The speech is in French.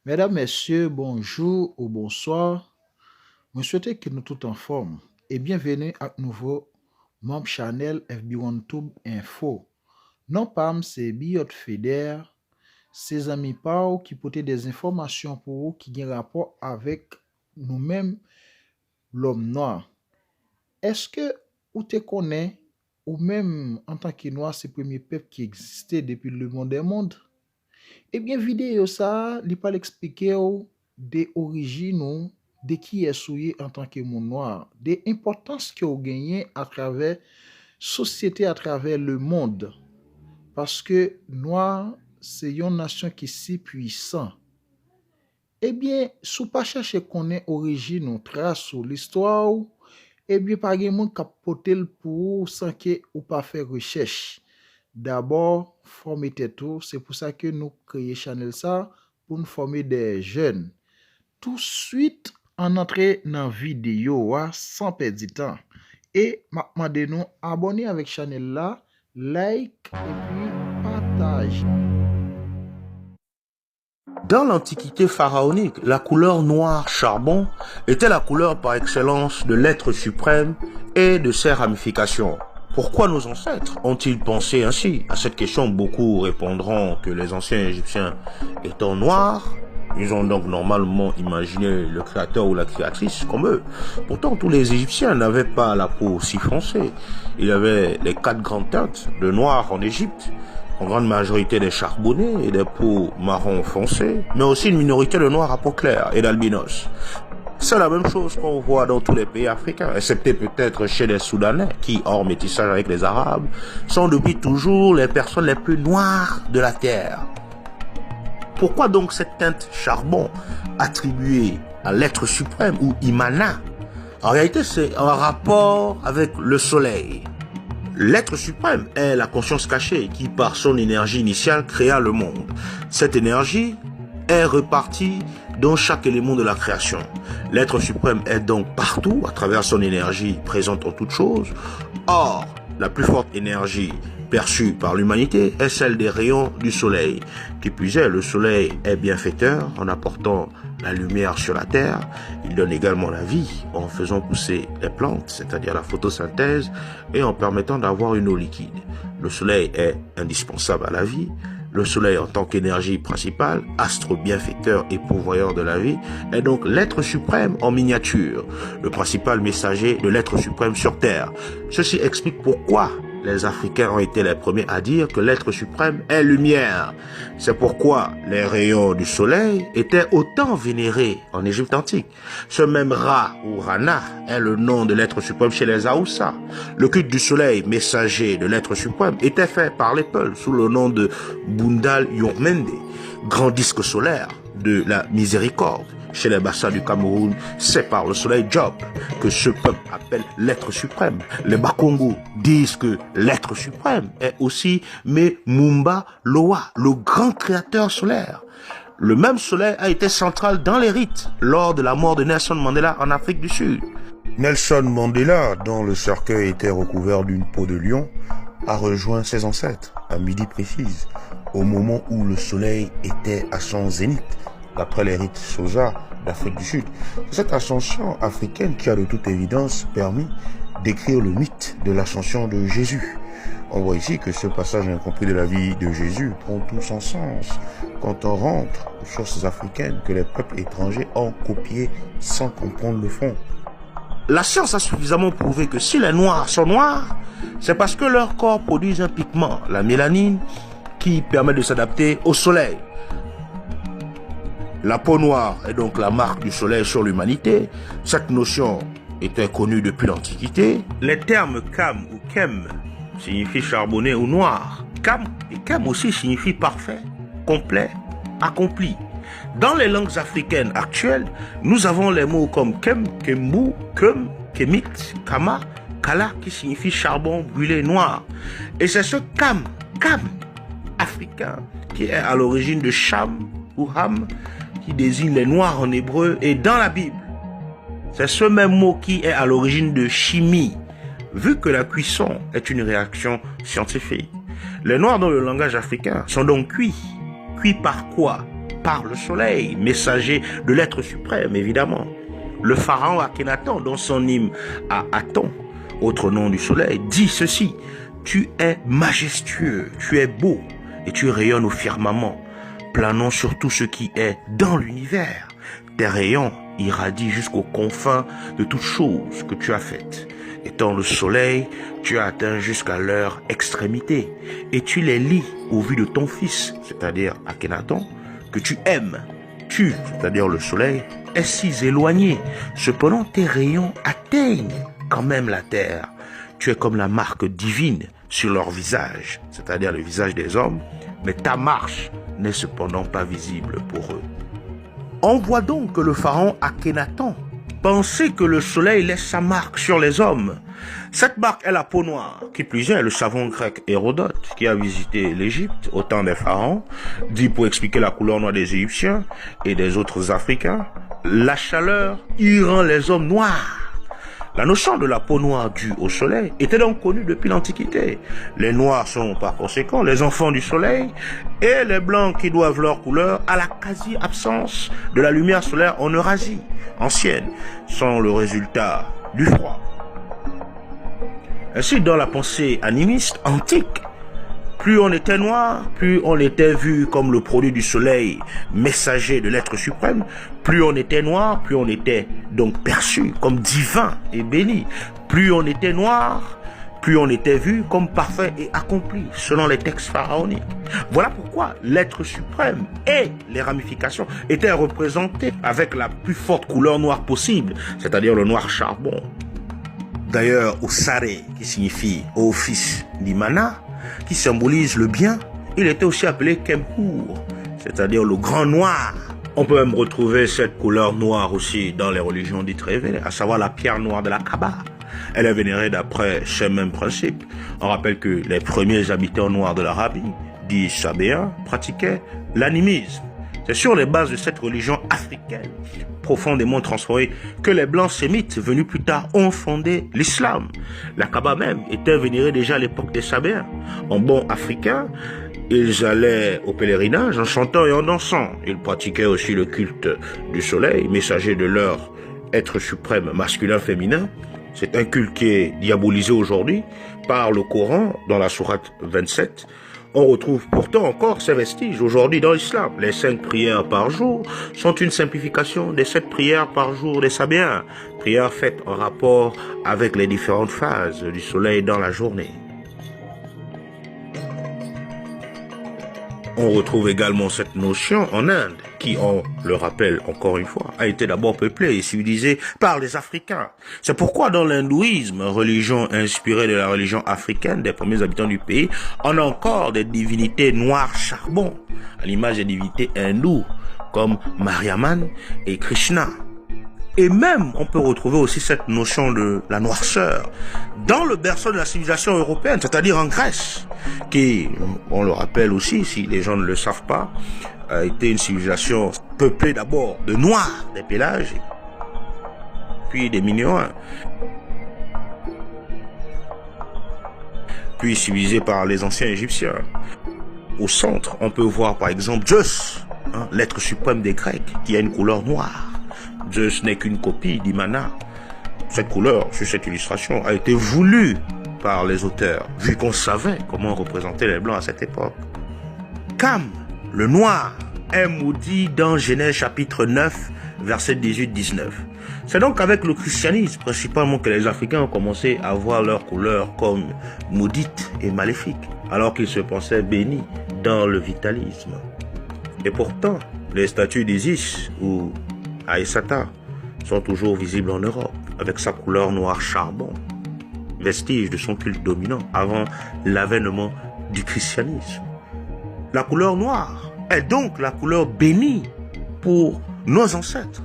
Mesdames, Messieurs, bonjour ou bonsoir. Je souhaite que nous tous en forme et bienvenue à nouveau mon channel FB1Tube Info. Non pas c'est Biot Feder, ses amis Pau qui portent des informations pour vous qui ont rapport avec nous-mêmes, l'homme noir. Est-ce que vous te connaissez ou même en tant que noir, c'est le premier peuple qui existait depuis le monde des mondes? Eh bien, vidéo ça, il pas l'expliquer des origines, de qui est souillé en tant que monde noir, des importances que vous gagnez à travers société, à travers le monde. Parce que noir, c'est une nation qui est si puissante. Eh bien, si vous pas chercher connaître origine ou trace ou l'histoire, eh bien, pas de monde qui porter pour sans que ou pas faire recherche. D'abord, former tout, c'est pour ça que nous créons channel ça pour nous former des jeunes. Tout de suite, en entrer dans la vidéo sans perdre du temps. Et maintenant, nous abonner avec channel là, like et puis partage. Dans l'Antiquité pharaonique, la couleur noir charbon était la couleur par excellence de l'être suprême et de ses ramifications. Pourquoi nos ancêtres ont-ils pensé ainsi? À cette question, beaucoup répondront que les anciens Égyptiens étant noirs, ils ont donc normalement imaginé le créateur ou la créatrice comme eux. Pourtant, tous les Égyptiens n'avaient pas la peau si foncée. Il y avait les 4 grandes teintes de noir en Égypte. En grande majorité des charbonnés et des peaux marron foncé, mais aussi une minorité de noirs à peau claire et d'albinos. C'est la même chose qu'on voit dans tous les pays africains, excepté peut-être chez les Soudanais, qui, hors métissage avec les Arabes, sont depuis toujours les personnes les plus noires de la terre. Pourquoi donc cette teinte charbon attribuée à l'être suprême ou Imana? En réalité, c'est un rapport avec le soleil. L'être suprême est la conscience cachée qui, par son énergie initiale, créa le monde. Cette énergie est repartie dans chaque élément de la création. L'être suprême est donc partout, à travers son énergie présente en toutes choses. Or, la plus forte énergie perçue par l'humanité est celle des rayons du soleil. Qui plus est, le soleil est bienfaiteur en apportant la lumière sur la terre. Il donne également la vie en faisant pousser les plantes, c'est-à-dire la photosynthèse, et en permettant d'avoir une eau liquide. Le soleil est indispensable à la vie. Le soleil en tant qu'énergie principale, astre bienfaiteur et pourvoyeur de la vie, est donc l'être suprême en miniature, le principal messager de l'être suprême sur terre. Ceci explique pourquoi les Africains ont été les premiers à dire que l'être suprême est lumière. C'est pourquoi les rayons du soleil étaient autant vénérés en Égypte antique. Ce même Ra ou Rana est le nom de l'être suprême chez les Haoussa. Le culte du soleil, messager de l'être suprême, était fait par les Peuls sous le nom de Bundal Yurmende, grand disque solaire de la miséricorde. Chez les Bassa du Cameroun, c'est par le soleil Job que ce peuple appelle l'être suprême. Les Bakongo disent que l'être suprême est aussi Mumba Loa, le grand créateur solaire. Le même soleil a été central dans les rites lors de la mort de Nelson Mandela en Afrique du Sud. Nelson Mandela, dont le cercueil était recouvert d'une peau de lion, a rejoint ses ancêtres à midi précise, au moment où le soleil était à son zénith, d'après les rites Xhosa d'Afrique du Sud. C'est cette ascension africaine qui a de toute évidence permis d'écrire le mythe de l'ascension de Jésus. On voit ici que ce passage incompris de la vie de Jésus prend tout son sens quand on rentre aux sources africaines que les peuples étrangers ont copiées sans comprendre le fond. La science a suffisamment prouvé que si les Noirs sont noirs, c'est parce que leur corps produit un pigment, la mélanine, qui permet de s'adapter au soleil. La peau noire est donc la marque du soleil sur l'humanité. Cette notion était connue depuis l'Antiquité. Les termes Kam ou Kem signifient charbonné ou noir. Kam et Kem aussi signifient parfait, complet, accompli. Dans les langues africaines actuelles, nous avons les mots comme Kem, Kembu, Kem, Kemit, Kama, Kala qui signifie charbon brûlé noir. Et c'est ce Kam africain qui est à l'origine de Cham ou Ham, qui désigne les noirs en hébreu et dans la Bible. C'est ce même mot qui est à l'origine de chimie, vu que la cuisson est une réaction scientifique. Les noirs dans le langage africain sont donc cuits. Cuits par quoi? par le soleil, messager de l'être suprême, évidemment. Le pharaon Akhenaton, dans son hymne à Aton, autre nom du soleil, dit ceci: tu es majestueux, tu es beau et tu rayonnes au firmament, planant sur tout ce qui est dans l'univers. Tes rayons irradient jusqu'aux confins de toutes choses que tu as faites. Étant le soleil, tu as atteint jusqu'à leur extrémité et tu les lis au vu de ton fils, c'est-à-dire Akhenaton, que tu aimes. Tu, c'est-à-dire le soleil, est si éloigné. Cependant, tes rayons atteignent quand même la terre. Tu es comme la marque divine sur leur visage, c'est-à-dire le visage des hommes, mais ta marche n'est cependant pas visible pour eux. On voit donc que le pharaon Akhenaton pensait que le soleil laisse sa marque sur les hommes. Cette marque est la peau noire. Qui plus est, le savant grec Hérodote, qui a visité l'Égypte au temps des pharaons, dit pour expliquer la couleur noire des Égyptiens et des autres Africains, la chaleur y rend les hommes noirs. La notion de la peau noire due au soleil était donc connue depuis l'Antiquité. Les noirs sont par conséquent les enfants du soleil et les blancs qui doivent leur couleur à la quasi-absence de la lumière solaire en Eurasie ancienne sont le résultat du froid. Ainsi, dans la pensée animiste antique, plus on était noir, plus on était vu comme le produit du soleil, messager de l'être suprême. Plus on était noir, plus on était donc perçu comme divin et béni. Plus on était noir, plus on était vu comme parfait et accompli, selon les textes pharaoniques. Voilà pourquoi l'être suprême et les ramifications étaient représentés avec la plus forte couleur noire possible, c'est-à-dire le noir charbon. D'ailleurs, Osare, qui signifie « au fils d'Imana », qui symbolise le bien, il était aussi appelé Kempour, c'est-à-dire le grand noir. On peut même retrouver cette couleur noire aussi dans les religions dites révélées, à savoir la pierre noire de la Kaaba. Elle est vénérée d'après ces mêmes principes. On rappelle que les premiers habitants noirs de l'Arabie, dits sabéens, pratiquaient l'animisme. C'est sur les bases de cette religion africaine, profondément transformée, que les blancs sémites, venus plus tard, ont fondé l'islam. La Kaaba même était vénérée déjà à l'époque des Sabéens. En bons africains, ils allaient au pèlerinage en chantant et en dansant. Ils pratiquaient aussi le culte du soleil, messager de leur être suprême masculin-féminin. C'est un culte qui est diabolisé aujourd'hui par le Coran dans la sourate 27. On retrouve pourtant encore ces vestiges aujourd'hui dans l'islam. Les 5 prières par jour sont une simplification des 7 prières par jour des Sabéens. Prières faites en rapport avec les différentes phases du soleil dans la journée. On retrouve également cette notion en Inde, qui, on le rappelle encore une fois, a été d'abord peuplée et civilisée par les Africains. C'est pourquoi dans l'hindouisme, religion inspirée de la religion africaine des premiers habitants du pays, on a encore des divinités noires charbon, à l'image des divinités hindoues, comme Mariamman et Krishna. Et même, on peut retrouver aussi cette notion de la noirceur dans le berceau de la civilisation européenne, c'est-à-dire en Grèce, qui, on le rappelle aussi, si les gens ne le savent pas, a été une civilisation peuplée d'abord de noirs, des pélages, puis des Minoens, puis civilisée par les anciens Égyptiens. Au centre, on peut voir par exemple Zeus, l'être suprême des Grecs, qui a une couleur noire. Zeus n'est qu'une copie d'Imana. Cette couleur, sur cette illustration, a été voulue par les auteurs, vu qu'on savait comment représenter les Blancs à cette époque. Cam, le noir, est maudit dans Genèse chapitre 9, verset 18-19. C'est donc avec le christianisme, principalement, que les Africains ont commencé à voir leur couleur comme maudite et maléfique, alors qu'ils se pensaient bénis dans le vitalisme. Et pourtant, les statues d'Isis ou Aïssata sont toujours visibles en Europe, avec sa couleur noire charbon, vestige de son culte dominant avant l'avènement du christianisme. La couleur noire est donc la couleur bénie pour nos ancêtres.